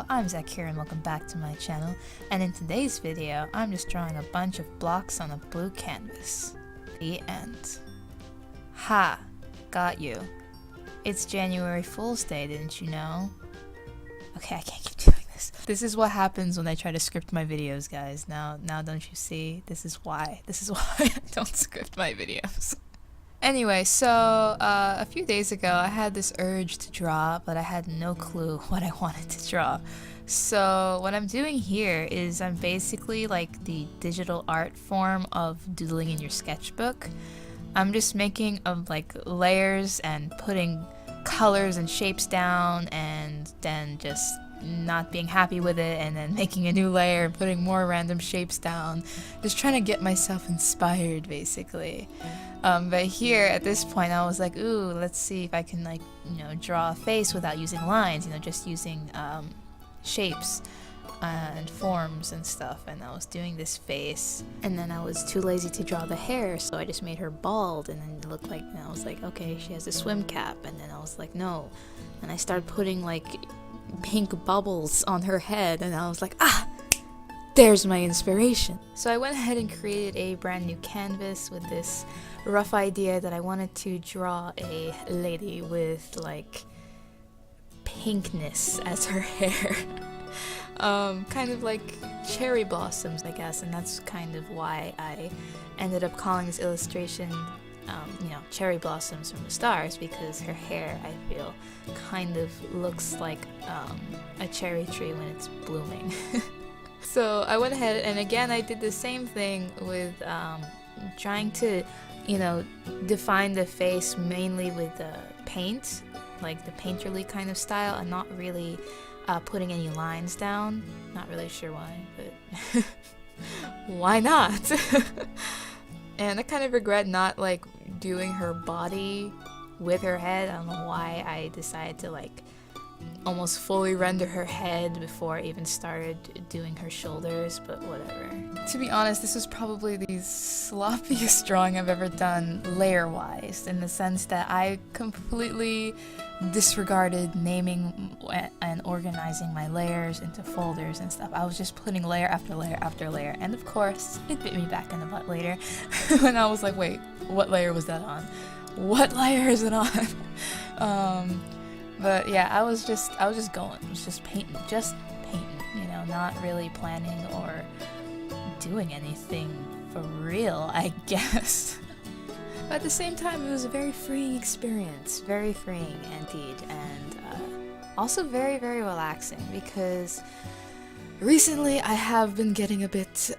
Hello, I'm Zaccura and welcome back to my channel, and in today's video, I'm just drawing a bunch of blocks on a blue canvas. The end. Ha! Got you. It's January Fool's Day, didn't you know? Okay, I can't keep doing this. This is what happens when I try to script my videos, guys. Now don't you see? This is why I don't script my videos. Anyway, so a few days ago I had this urge to draw, but I had no clue what I wanted to draw. So what I'm doing here is I'm basically like the digital art form of doodling in your sketchbook. I'm just making like layers and putting colors and shapes down and then just not being happy with it and then making a new layer and putting more random shapes down. Just trying to get myself inspired basically. But here at this point I was like, ooh, let's see if I can like, draw a face without using lines, just using shapes and forms and stuff. And I was doing this face and then I was too lazy to draw the hair, so I just made her bald and then it looked like, and I was like, okay, she has a swim cap, and then I was like, no. And I started putting like pink bubbles on her head and I was like, there's my inspiration. So I went ahead and created a brand new canvas with this rough idea that I wanted to draw a lady with like pinkness as her hair. Kind of like cherry blossoms, I guess, and that's kind of why I ended up calling this illustration cherry blossoms from the stars, because her hair, I feel, kind of looks like a cherry tree when it's blooming. So I went ahead and again I did the same thing with trying to define the face mainly with paint, like the painterly kind of style, and not really putting any lines down. Not really sure why, but why not? And I kind of regret not like doing her body with her head. I don't know why I decided to like almost fully render her head before I even started doing her shoulders, but whatever. To be honest, this was probably the sloppiest drawing I've ever done layer-wise, in the sense that I completely disregarded naming and organizing my layers into folders and stuff. I was just putting layer after layer after layer, and of course, it bit me back in the butt later when I was like, wait, what layer was that on? What layer is it on? But yeah, I was just going. I was just painting, not really planning or doing anything for real, I guess. But at the same time, it was a very freeing experience, very freeing indeed, and also very, very relaxing, because recently I have been getting a bit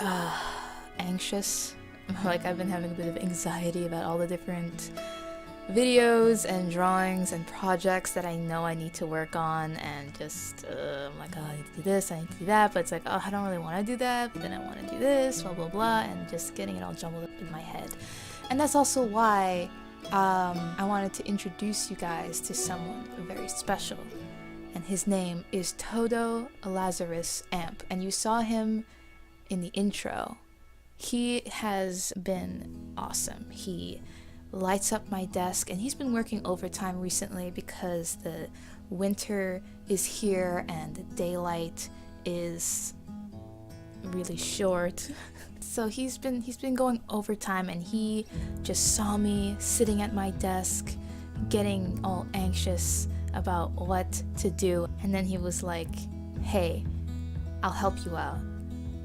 anxious. Like, I've been having a bit of anxiety about all the different videos and drawings and projects that I know I need to work on, and just I'm like, oh, I need to do this, I need to do that, but it's like, oh, I don't really want to do that, but then I want to do this, blah blah blah, and just getting it all jumbled up in my head. And that's also why I wanted to introduce you guys to someone very special, and his name is Todo Lazarus Amp, and you saw him in the intro. He has been awesome. He lights up my desk, and he's been working overtime recently because the winter is here and the daylight is really short. So he's been going overtime, and he just saw me sitting at my desk getting all anxious about what to do, and then he was like, hey, I'll help you out.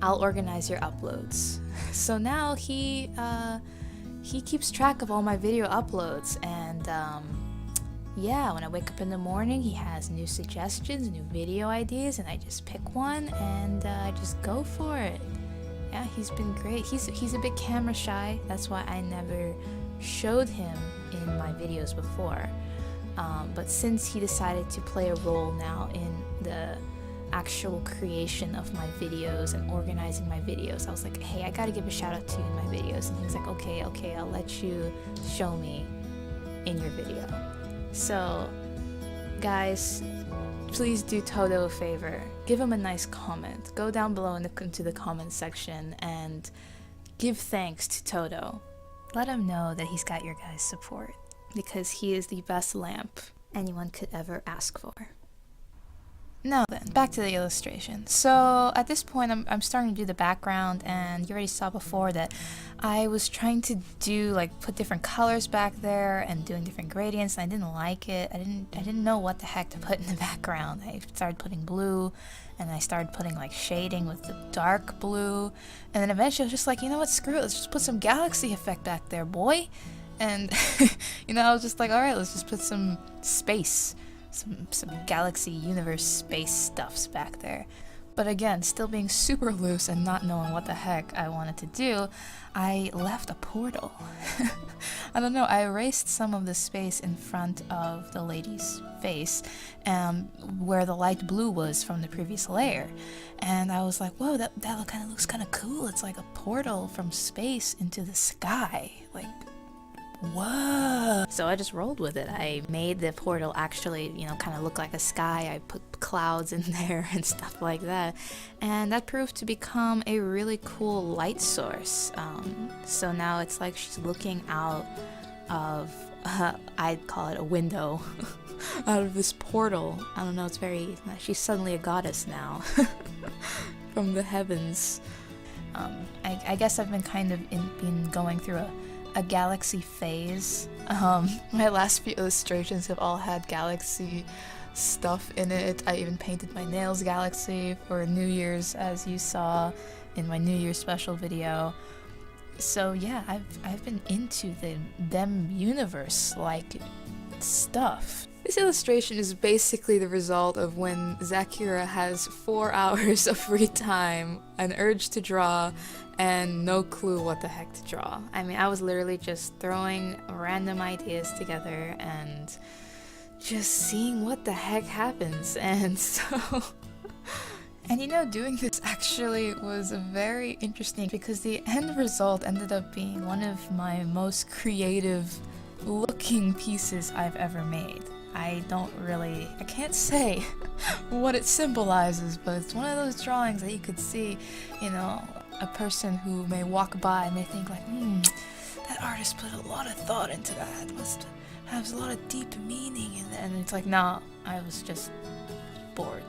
I'll organize your uploads. So now he keeps track of all my video uploads, and yeah, when I wake up in the morning, he has new suggestions, new video ideas, and I just pick one and I just go for it. Yeah, he's been great. He's a bit camera shy, that's why I never showed him in my videos before. But since he decided to play a role now in the actual creation of my videos and organizing my videos, I was like, hey, I gotta give a shout out to you in my videos. And he was like, okay, I'll let you show me in your video. So guys, please do Todo a favor, give him a nice comment, go down below into the comment section and give thanks to Todo. Let him know that he's got your guys' support, because he is the best lamp anyone could ever ask for. Now then, back to the illustration. So at this point, I'm starting to do the background, and you already saw before that I was trying to do like put different colors back there and doing different gradients, and I didn't like it. I didn't know what the heck to put in the background. I started putting blue, and I started putting like shading with the dark blue, and then eventually I was just like, you know what, screw it, let's just put some galaxy effect back there, boy. And you know, I was just like, all right, let's just put some space. Some galaxy universe space stuffs back there. But again, still being super loose and not knowing what the heck I wanted to do, I left a portal. I don't know, I erased some of the space in front of the lady's face, where the light blue was from the previous layer. And I was like, whoa, that kind of looks kind of cool. It's like a portal from space into the sky. Like, whoa. So I just rolled with it. I made the portal actually, you know, kind of look like a sky. I put clouds in there and stuff like that. And that proved to become a really cool light source. So now it's like she's looking out of, I'd call it a window, out of this portal. I don't know, it's very, she's suddenly a goddess now from the heavens. I guess I've been kind of been going through a galaxy phase. My last few illustrations have all had galaxy stuff in it. I even painted my nails galaxy for New Year's, as you saw in my New Year's special video. So yeah, I've been into them universe like stuff. This illustration is basically the result of when Zaccura has 4 hours of free time, an urge to draw, and no clue what the heck to draw. I mean, I was literally just throwing random ideas together and just seeing what the heck happens. And so and you know, doing this actually was very interesting because the end result ended up being one of my most creative looking pieces I've ever made. I can't say what it symbolizes, but it's one of those drawings that you could see, you know, a person who may walk by and may think like, that artist put a lot of thought into that, must have a lot of deep meaning in it. And it's like, nah, I was just bored.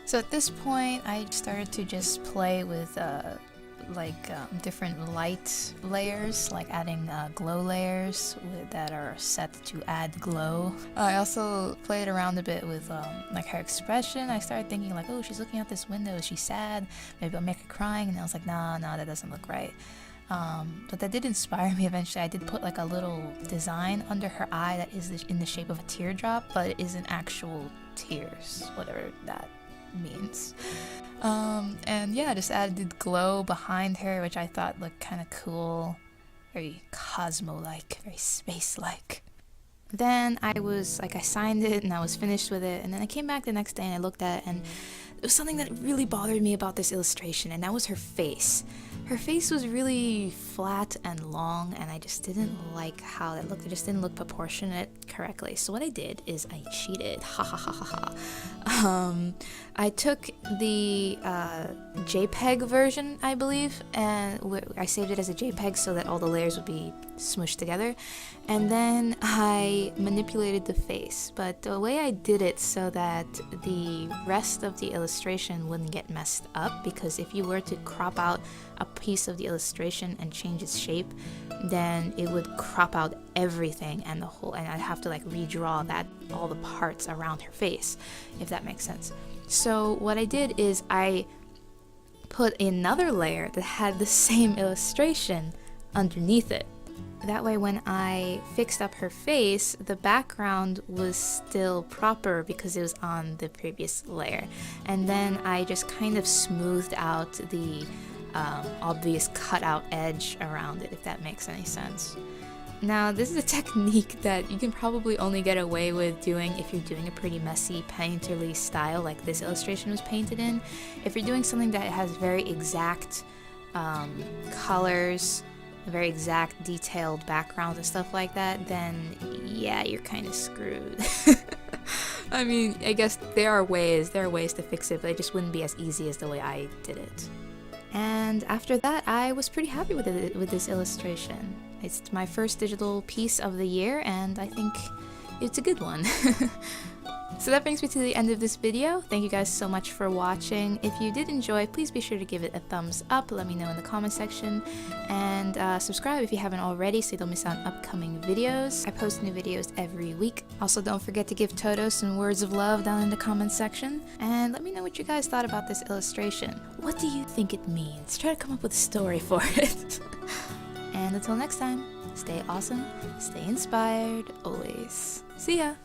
So at this point, I started to just play with different light layers, like adding glow layers that are set to add glow. I also played around a bit with like her expression. I started thinking like, oh, she's looking out this window, is she sad? Maybe I'll make her crying. And I was like, nah, that doesn't look right. But that did inspire me eventually. I did put like a little design under her eye that is in the shape of a teardrop, but it isn't actual tears, whatever that means. And yeah, I just added glow behind her, which I thought looked kind of cool, very Cosmo-like, very space-like. Then I signed it and I was finished with it, and then I came back the next day and I looked at it, and it was something that really bothered me about this illustration, and that was her face. Her face was really flat and long, and I just didn't like how it looked. It just didn't look proportionate correctly. So what I did is I cheated. Ha ha ha ha ha. I took the JPEG version, I believe, and I saved it as a JPEG so that all the layers would be smushed together. And then I manipulated the face, but the way I did it so that the rest of the illustration wouldn't get messed up, because if you were to crop out a piece of the illustration and change its shape, then it would crop out everything and I'd have to like redraw all the parts around her face, if that makes sense. So what I did is I put another layer that had the same illustration underneath it. That way when I fixed up her face, the background was still proper because it was on the previous layer. And then I just kind of smoothed out the obvious cutout edge around it, if that makes any sense. Now, this is a technique that you can probably only get away with doing if you're doing a pretty messy painterly style like this illustration was painted in. If you're doing something that has very exact colors, very exact detailed backgrounds and stuff like that, then yeah, you're kind of screwed. I mean, I guess there are ways to fix it, but it just wouldn't be as easy as the way I did it. And after that, I was pretty happy with this illustration. It's my first digital piece of the year, and I think it's a good one. So that brings me to the end of this video. Thank you guys so much for watching. If you did enjoy, please be sure to give it a thumbs up. Let me know in the comment section. And subscribe if you haven't already so you don't miss out on upcoming videos. I post new videos every week. Also, don't forget to give Todo some words of love down in the comment section. And let me know what you guys thought about this illustration. What do you think it means? Try to come up with a story for it. And until next time, stay awesome, stay inspired, always. See ya!